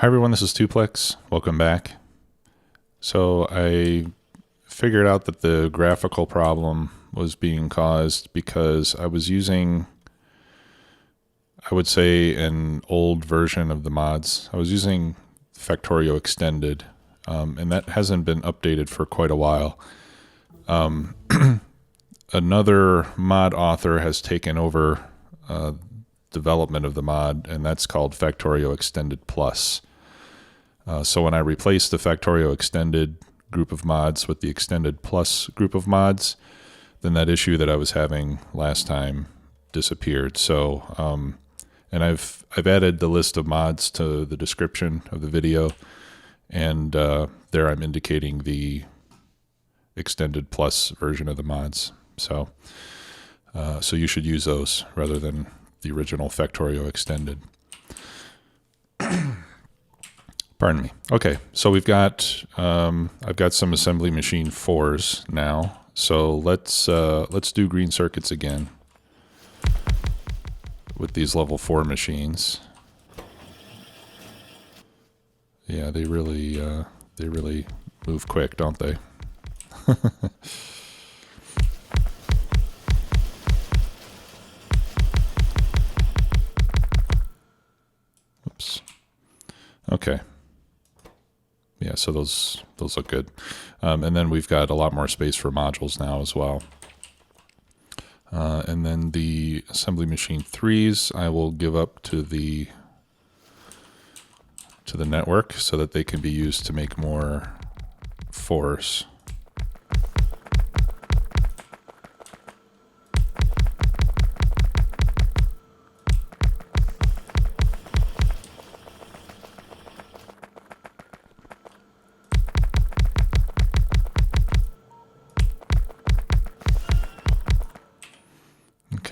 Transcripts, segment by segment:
Hi everyone, this is Tuplex. Welcome back. So I figured out that the graphical problem was being caused because I was using, I would say, an old version of the mods. I was using Factorio Extended, and that hasn't been updated for quite a while. Another mod author has taken over development of the mod, and that's called Factorio Extended Plus. So when I replaced the Factorio Extended group of mods with the Extended Plus group of mods, then that issue that I was having last time disappeared. So, and I've added the list of mods to the description of the video, and there I'm indicating the Extended Plus version of the mods. So, so you should use those rather than the original Factorio Extended. Pardon me. Okay, so we've got I've got some assembly machine 4s now. So let's do green circuits again with these level 4 machines. Yeah, they really move quick, don't they? Oops. Okay. Yeah, so those look good. And then we've got a lot more space for modules now as well. And then the assembly machine 3s I will give up to the network so that they can be used to make more 4s.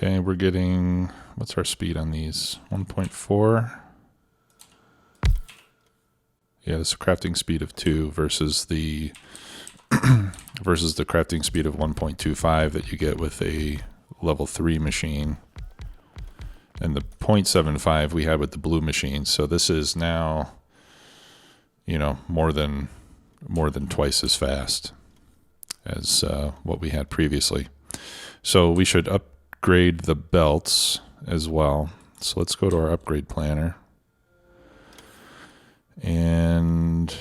Okay, we're getting, what's our speed on these? 1.4. Yeah, this is a crafting speed of 2 versus the versus the crafting speed of 1.25 that you get with a level 3 machine, and the 0.75 we had with the blue machine. So this is now, you know, more than twice as fast as what we had previously. So we should upgrade the belts as well. So let's go to our upgrade planner. And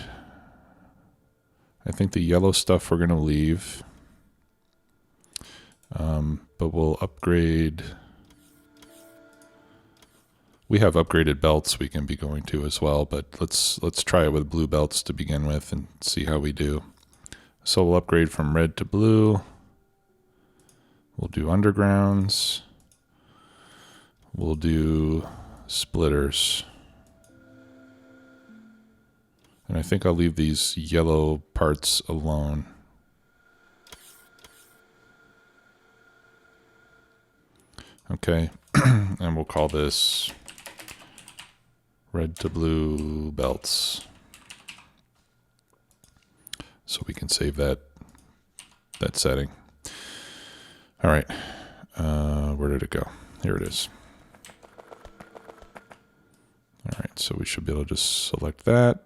I think the yellow stuff we're going to leave. But we'll upgrade. We have upgraded belts we can be going to as well, but let's try it with blue belts to begin with and see how we do. So we'll upgrade from red to blue. We'll do undergrounds. We'll do splitters. And I think I'll leave these yellow parts alone. Okay, and we'll call this red to blue belts. So we can save that setting. All right, where did it go? Here it is. All right, so we should be able to just select that.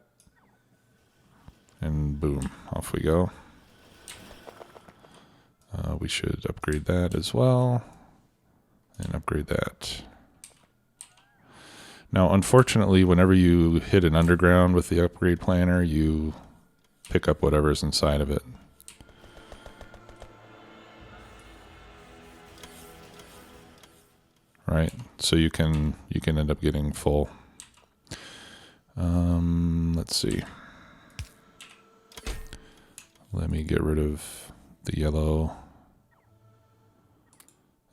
And boom, off we go. We should upgrade that as well. And upgrade that. Now, unfortunately, whenever you hit an underground with the upgrade planner, you pick up whatever's inside of it. Right? So you can end up getting full. Let's see. Let me get rid of the yellow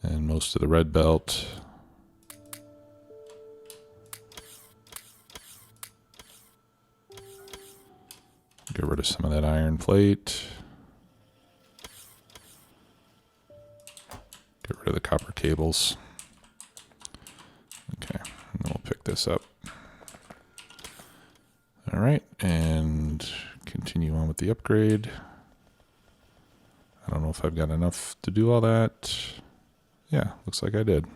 and most of the red belt. Get rid of some of that iron plate. Get rid of the copper cables. Okay, and then we'll pick this up. All right, and continue on with the upgrade. I don't know if I've got enough to do all that. Yeah, looks like I did.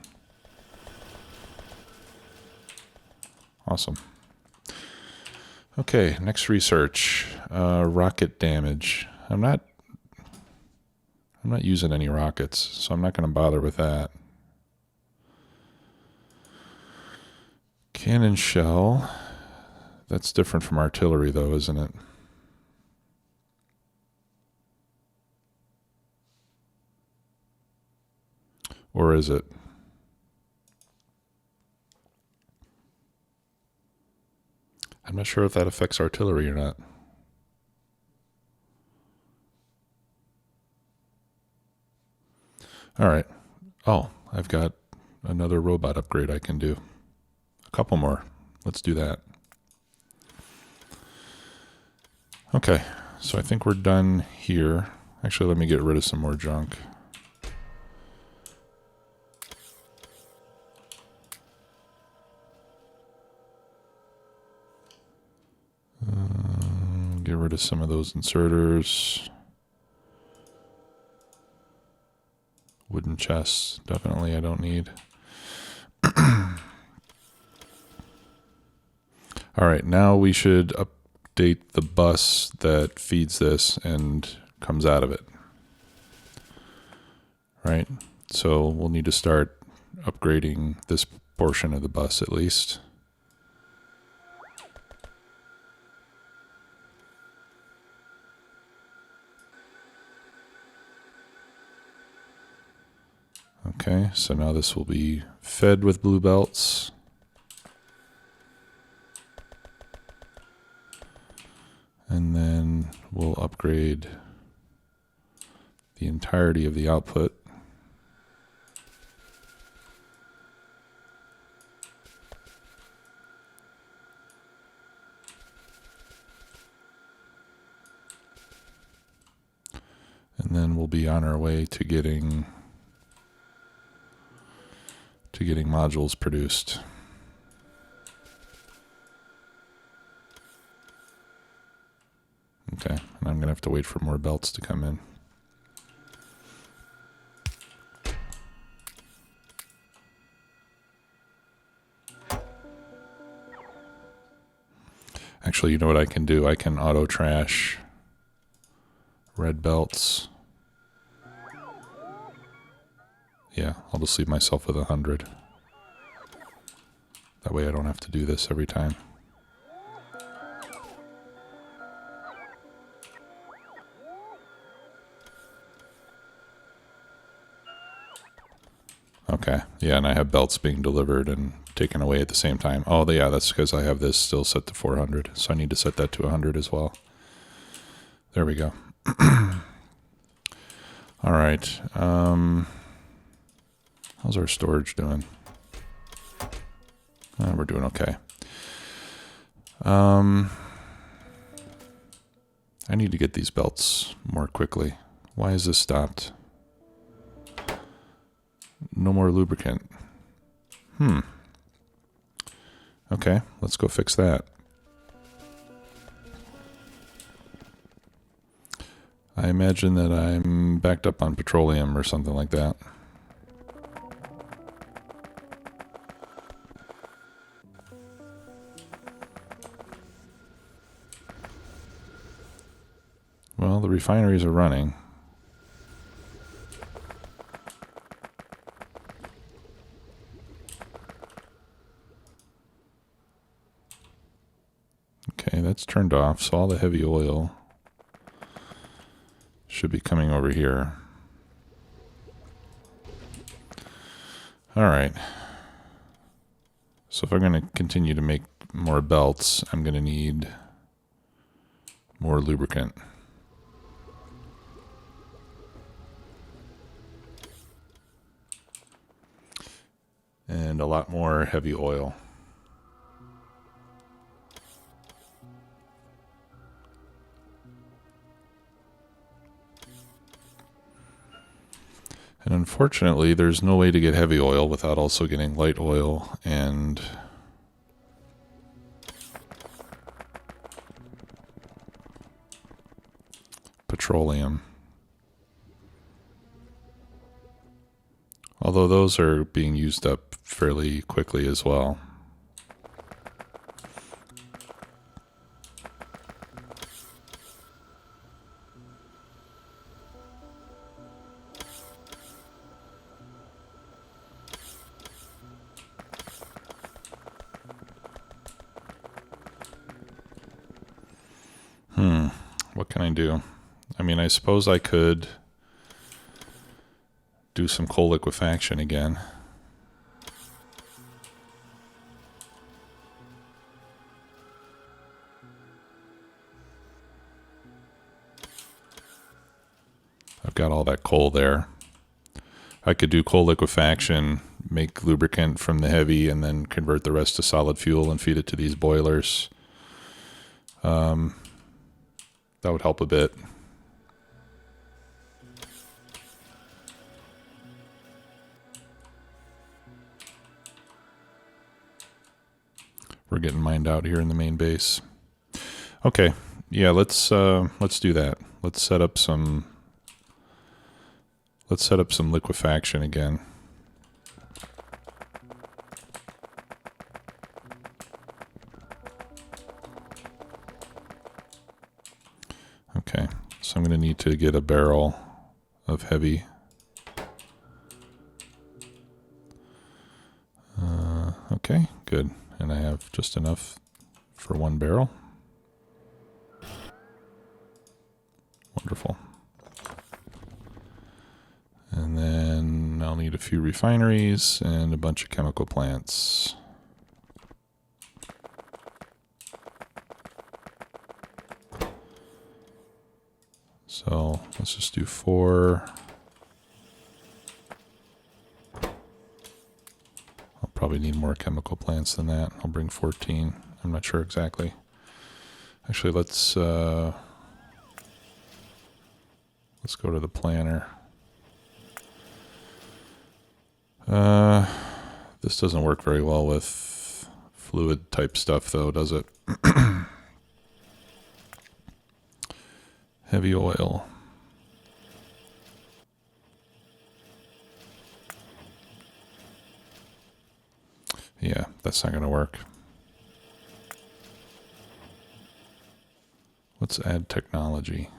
Awesome. Okay, next research. Rocket damage. I'm not using any rockets, so I'm not going to bother with that. Cannon shell. That's different from artillery, though, isn't it? Or is it? I'm not sure if that affects artillery or not. All right. Oh, I've got another robot upgrade I can do. A couple more. Let's do that. Okay, so I think we're done here. Actually, let me get rid of some more junk. Get rid of some of those inserters. Wooden chests, definitely I don't need. All right, now we should update the bus that feeds this and comes out of it. Right? So we'll need to start upgrading this portion of the bus at least. Okay, so now this will be fed with blue belts. And then we'll upgrade the entirety of the output. And then we'll be on our way to getting modules produced. Okay, and I'm gonna have to wait for more belts to come in. Actually, you know what I can do? I can auto trash red belts. Yeah, I'll just leave myself with 100. That way I don't have to do this every time. Okay, yeah, and I have belts being delivered and taken away at the same time. Oh, yeah, that's because I have this still set to 400, so I need to set that to 100 as well. There we go. All right. How's our storage doing? We're doing okay. I need to get these belts more quickly. Why is this stopped? No more lubricant. Okay, let's go fix that. I imagine that I'm backed up on petroleum or something like that. Well, the refineries are running. Okay, that's turned off, so all the heavy oil should be coming over here. All right. So if I'm going to continue to make more belts, I'm going to need more lubricant. And a lot more heavy oil. And unfortunately, there's no way to get heavy oil without also getting light oil and petroleum. Although those are being used up fairly quickly as well. what can I do? I mean, I suppose I could do some coal liquefaction again. I've got all that coal there. I could do coal liquefaction, make lubricant from the heavy, and then convert the rest to solid fuel and feed it to these boilers. That would help a bit. We're getting mined out here in the main base. Okay, yeah, let's do that. Let's set up some liquefaction again. Okay, so I'm going to need to get a barrel of heavy. Okay, good. And I have just enough for one barrel. Wonderful. And then I'll need a few refineries and a bunch of chemical plants. So let's just do 4. I'll probably need more chemical plants than that. I'll bring 14. I'm not sure exactly. Actually, let's go to the planner. This doesn't work very well with fluid type stuff though, does it? Heavy oil. Yeah, that's not going to work. Let's add technology.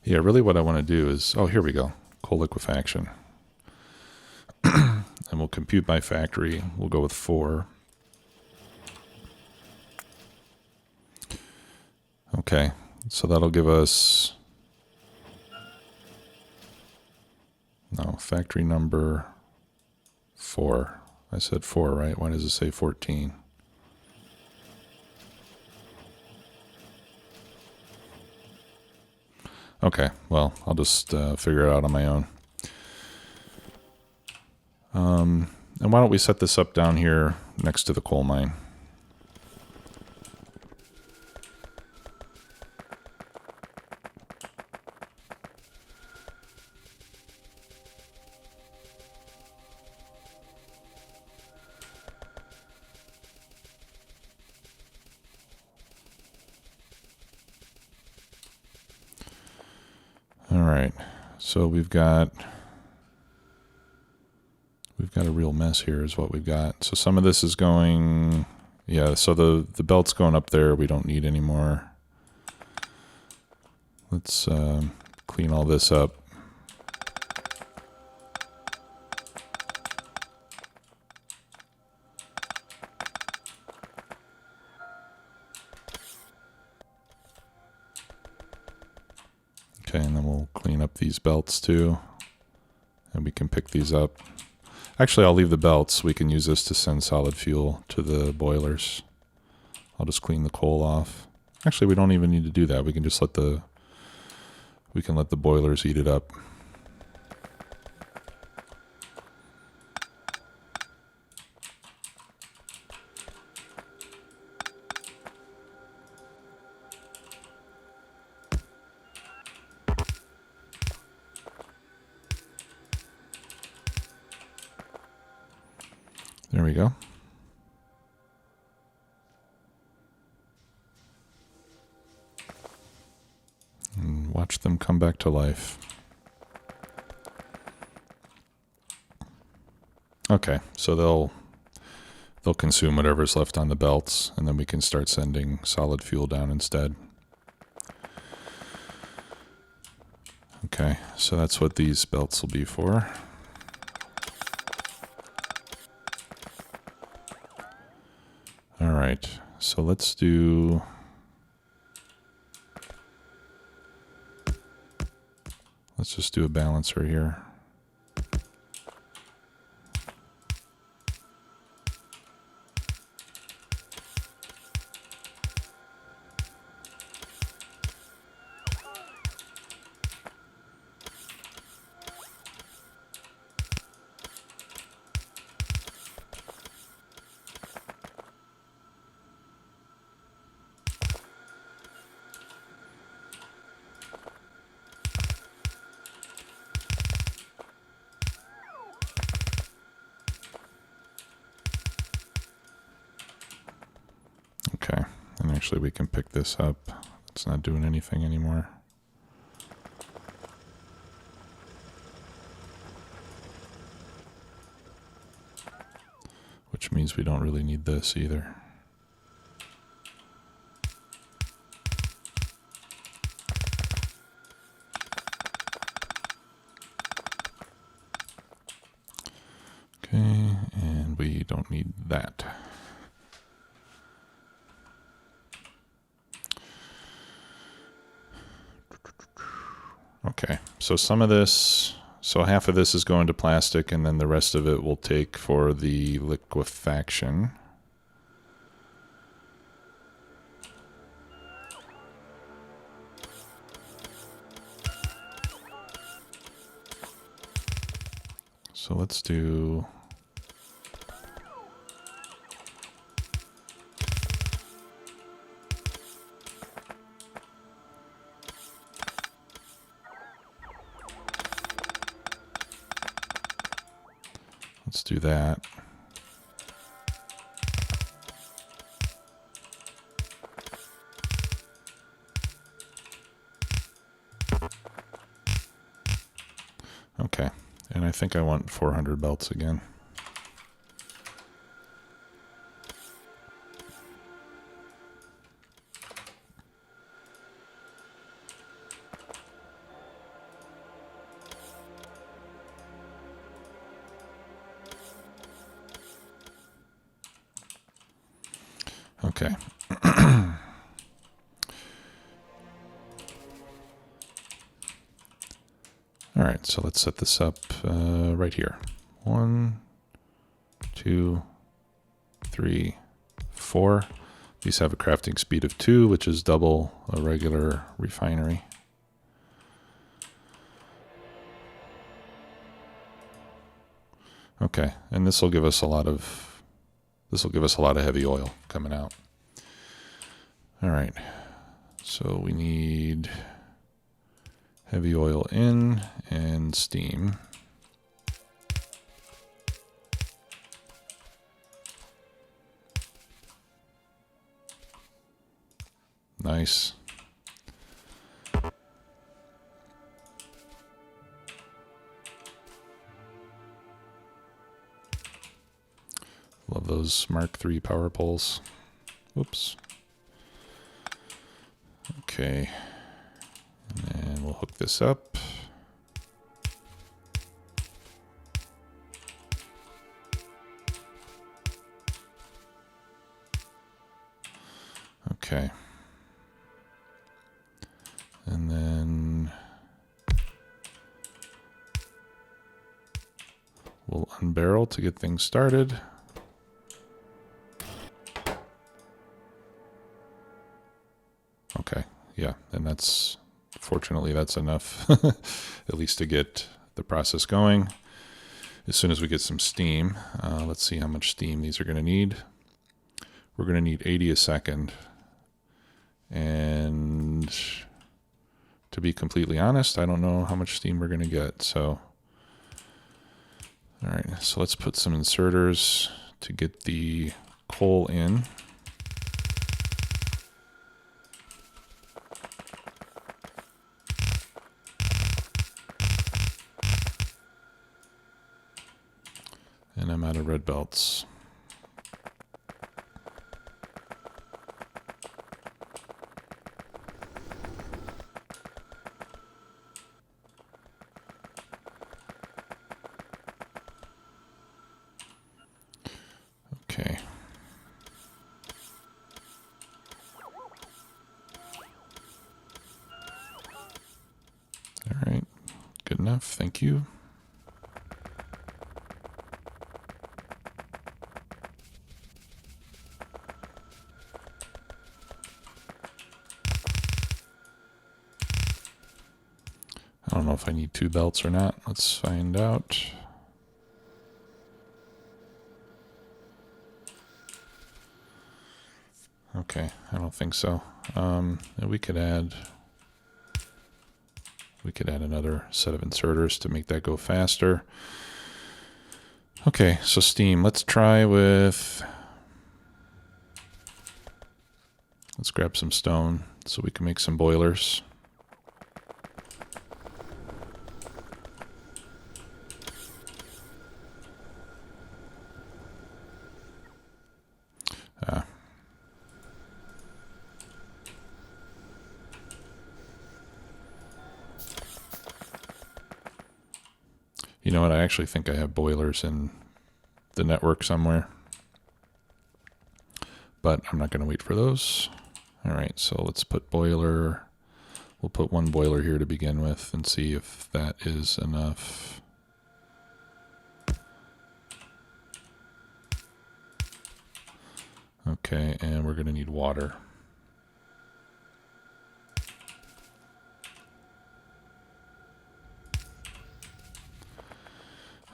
Yeah, really what I want to do is, oh, here we go, coal liquefaction. And we'll compute by factory. We'll go with 4. Okay, so that'll give us, no, factory number 4. I said 4, right? Why does it say 14? Okay, well, I'll just figure it out on my own. And why don't we set this up down here next to the coal mine? All right, so we've got a real mess here is what we've got. So some of this is going, yeah, so the belt's going up there. We don't need anymore. Let's clean all this up. Okay, and then we'll clean up these belts too. And we can pick these up. Actually, I'll leave the belts. We can use this to send solid fuel to the boilers. I'll just clean the coal off. Actually, we don't even need to do that. We can just let the boilers eat it up. There we go. And watch them come back to life. Okay, so they'll they'll consume whatever's left on the belts, and then we can start sending solid fuel down instead. Okay, so that's what these belts will be for. All right, so let's just do a balancer here. Okay, and actually we can pick this up. It's not doing anything anymore. Which means we don't really need this either. Okay, and we don't need that. Okay, so some of this, so half of this is going to plastic, and then the rest of it will take for the liquefaction. So let's do... Let's do that. Okay, and I think I want 400 belts again. Okay. All right, so let's set this up right here. 1, 2, 3, 4. These have a crafting speed of 2, which is double a regular refinery. Okay, and this will give us a lot of heavy oil coming out. All right, so we need heavy oil in and steam. Nice. Love those Mark III power poles. Whoops. Okay. And then we'll hook this up. Okay. And then we'll unbarrel to get things started. Okay, yeah, and that's, fortunately, that's enough, at least to get the process going. As soon as we get some steam, let's see how much steam these are going to need. We're going to need 80 a second. And to be completely honest, I don't know how much steam we're going to get. So, all right, so let's put some inserters to get the coal in. And I'm out of red belts. Okay. All right. Good enough. Thank you. I don't know if I need 2 belts or not. Let's find out. Okay, I don't think so. We could add another set of inserters to make that go faster. Okay, so steam. Let's try with. Let's grab some stone so we can make some boilers. You know what? I actually think I have boilers in the network somewhere. But I'm not going to wait for those. All right, so let's put boiler. We'll put 1 boiler here to begin with and see if that is enough. Okay, and we're going to need water.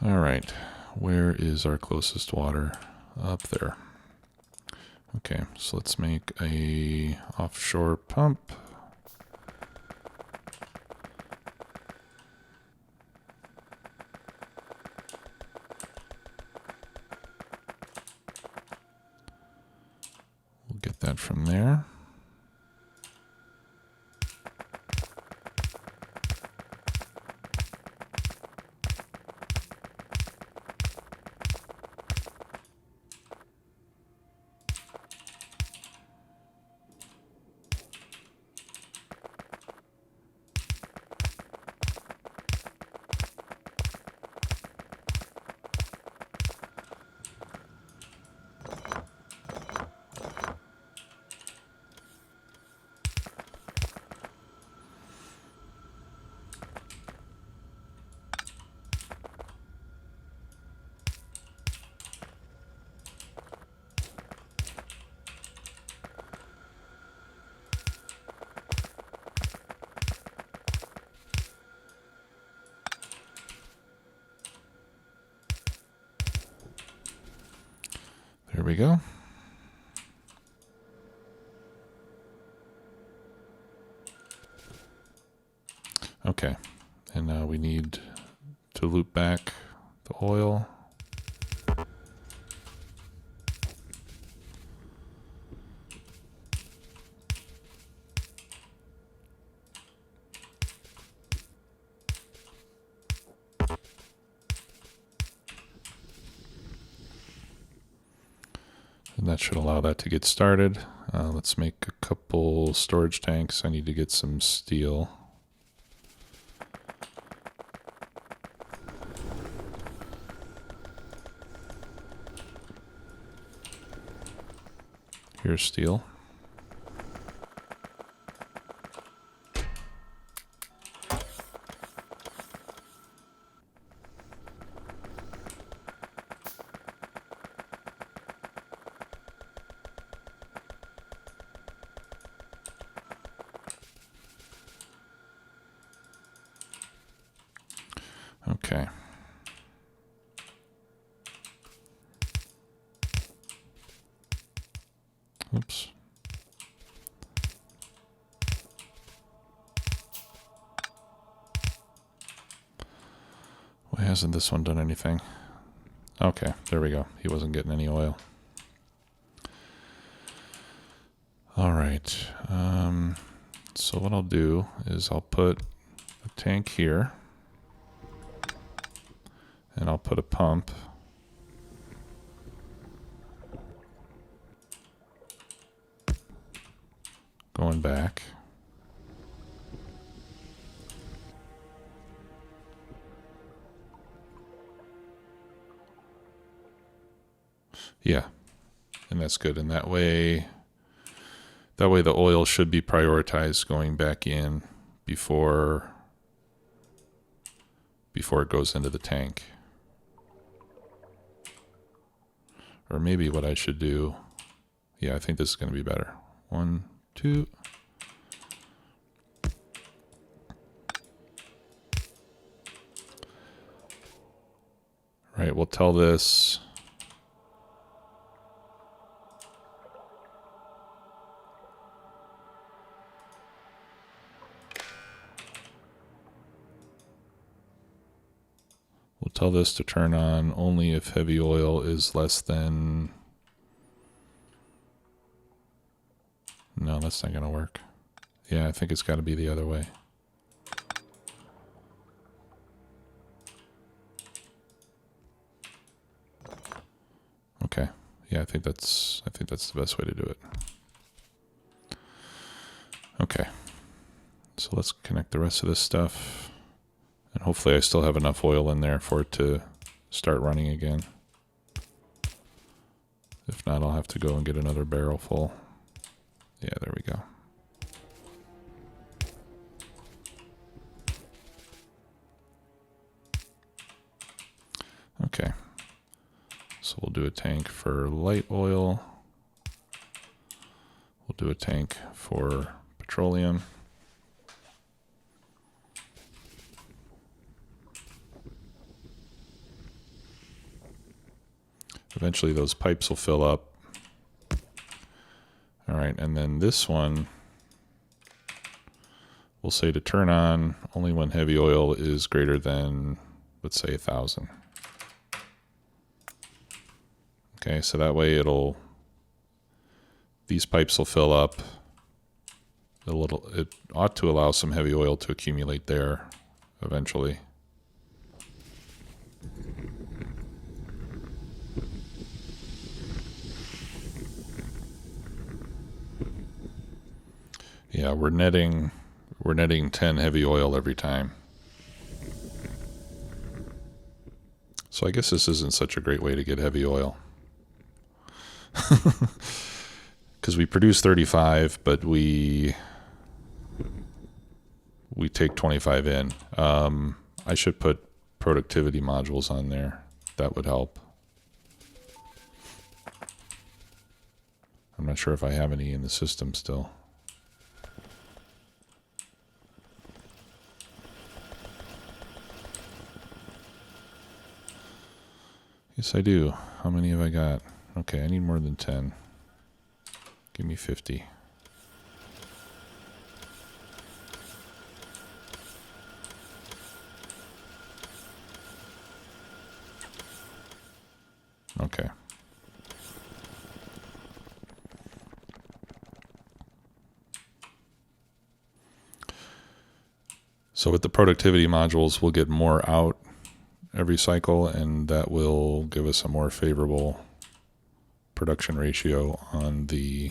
All right, where is our closest water? Up there. Okay, so let's make a offshore pump. We'll get that from there. There we go. Okay, and now we need to loop back the oil. And that should allow that to get started. Let's make a couple storage tanks. I need to get some steel. Here's steel. Okay. Oops. Why hasn't this one done anything? Okay, there we go. He wasn't getting any oil. All right. So what I'll do is I'll put a tank here. And I'll put a pump. Going back. Yeah, And that's good. And that way the oil should be prioritized going back in before it goes into the tank. Or maybe what I should do, yeah, I think this is going to be better. 1, 2. Right, we'll tell this. We'll tell this to turn on only if heavy oil is less than... No, that's not going to work. Yeah, I think it's got to be the other way. Okay. Yeah, I think that's the best way to do it. Okay. So let's connect the rest of this stuff. And hopefully I still have enough oil in there for it to start running again. If not, I'll have to go and get another barrel full. Yeah, there we go. Okay. So we'll do a tank for light oil. We'll do a tank for petroleum. Eventually those pipes will fill up. All right, and then this one, we'll say to turn on only when heavy oil is greater than, let's say, 1,000. Okay, so that way these pipes will fill up a little. It ought to allow some heavy oil to accumulate there eventually. Yeah, we're netting 10 heavy oil every time. So I guess this isn't such a great way to get heavy oil. Because we produce 35, but we take 25 in. I should put productivity modules on there. That would help. I'm not sure if I have any in the system still. Yes, I do. How many have I got? Okay, I need more than 10. Give me 50. Okay. So with the productivity modules, we'll get more out every cycle, and that will give us a more favorable production ratio on the...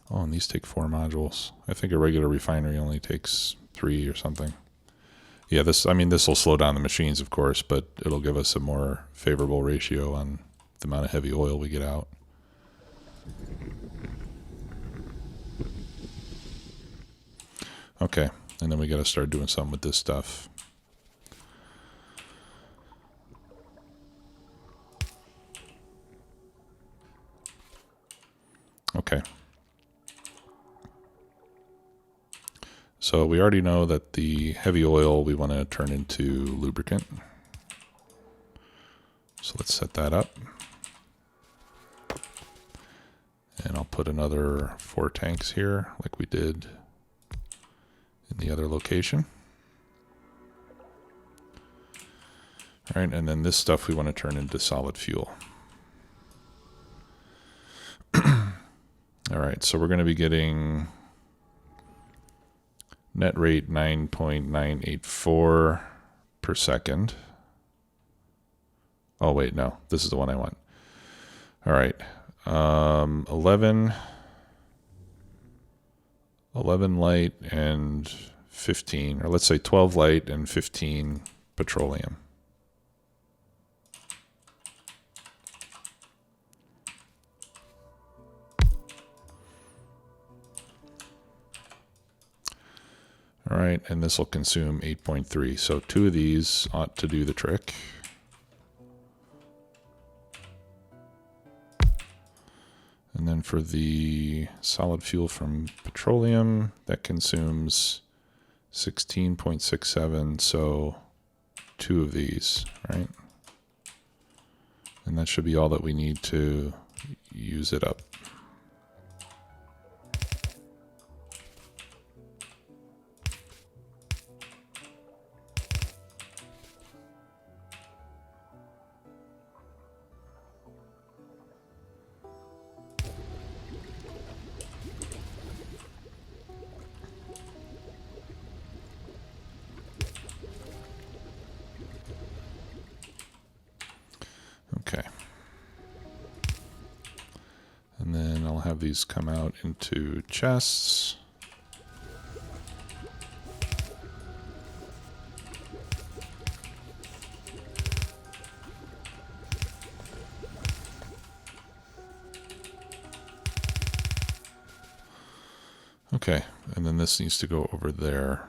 Oh, and these take 4 modules. I think a regular refinery only takes 3 or something. Yeah, this will slow down the machines, of course, but it'll give us a more favorable ratio on the amount of heavy oil we get out. Okay, and then we got to start doing something with this stuff. Okay. So we already know that the heavy oil we want to turn into lubricant. So let's set that up. And I'll put another 4 tanks here like we did in the other location. All right, and then this stuff we want to turn into solid fuel. All right, so we're going to be getting net rate 9.984 per second. Oh, wait, no, this is the one I want. All right, 11 light and 15, or let's say 12 light and 15 petroleum. All right, and this will consume 8.3. So 2 of these ought to do the trick. And then for the solid fuel from petroleum, that consumes 16.67, so 2 of these, right? And that should be all that we need to use it up. Okay. And then I'll have these come out into chests. Okay, and then this needs to go over there.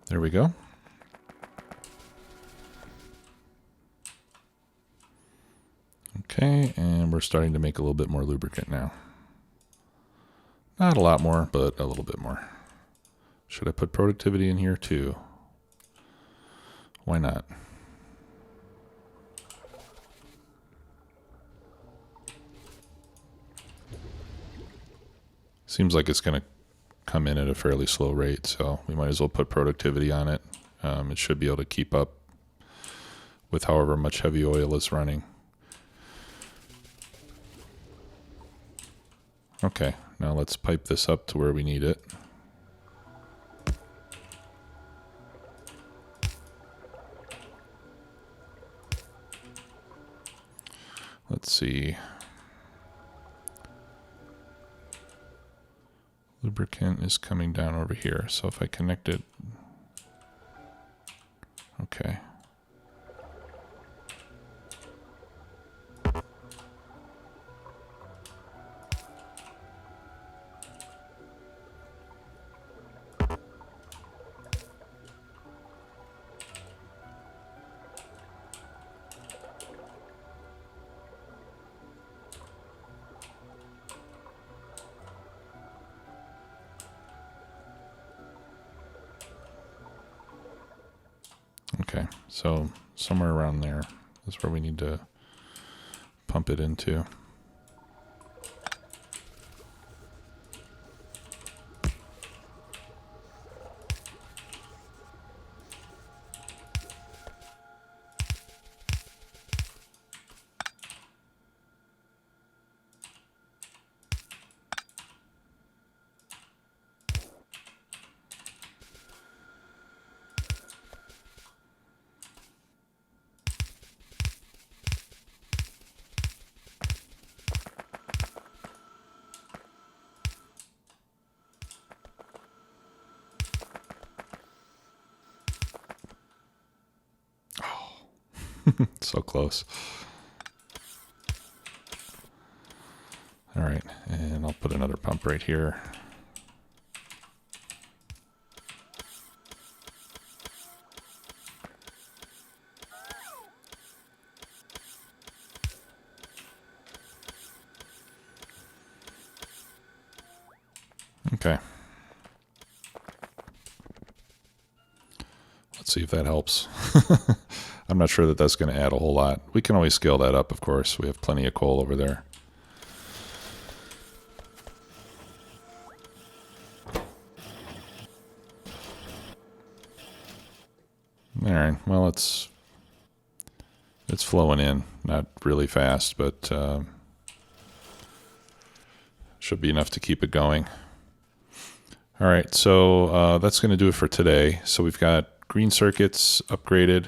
There we go. Okay, and we're starting to make a little bit more lubricant now. Not a lot more, but a little bit more. Should I put productivity in here too? Why not? Seems like it's going to come in at a fairly slow rate, so we might as well put productivity on it. It should be able to keep up with however much heavy oil is running. Okay, now let's pipe this up to where we need it. Let's see. Lubricant is coming down over here, so if I connect it, okay. Okay, so somewhere around there is where we need to pump it into. So close. All right, and I'll put another pump right here. Okay. Let's see if that helps. I'm not sure that that's going to add a whole lot. We can always scale that up, of course. We have plenty of coal over there. All right, well, it's flowing in. Not really fast, but should be enough to keep it going. All right, so that's going to do it for today. So we've got green circuits upgraded.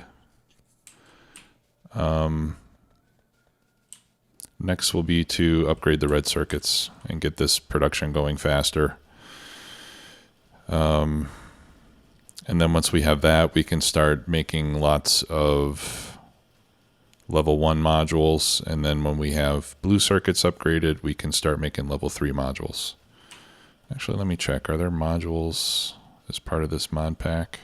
Next will be to upgrade the red circuits and get this production going faster. And then once we have that, we can start making lots of level 1 modules. And then when we have blue circuits upgraded, we can start making level 3 modules. Actually, let me check. Are there modules as part of this mod pack?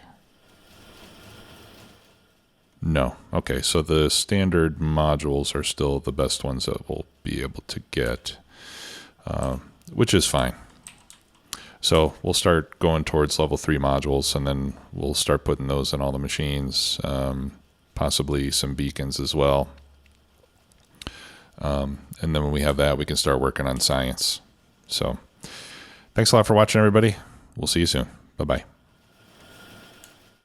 No. Okay, so the standard modules are still the best ones that we'll be able to get, which is fine. So we'll start going towards level 3 modules, and then we'll start putting those in all the machines, possibly some beacons as well. And then when we have that, we can start working on science. So thanks a lot for watching, everybody. We'll see you soon. Bye-bye.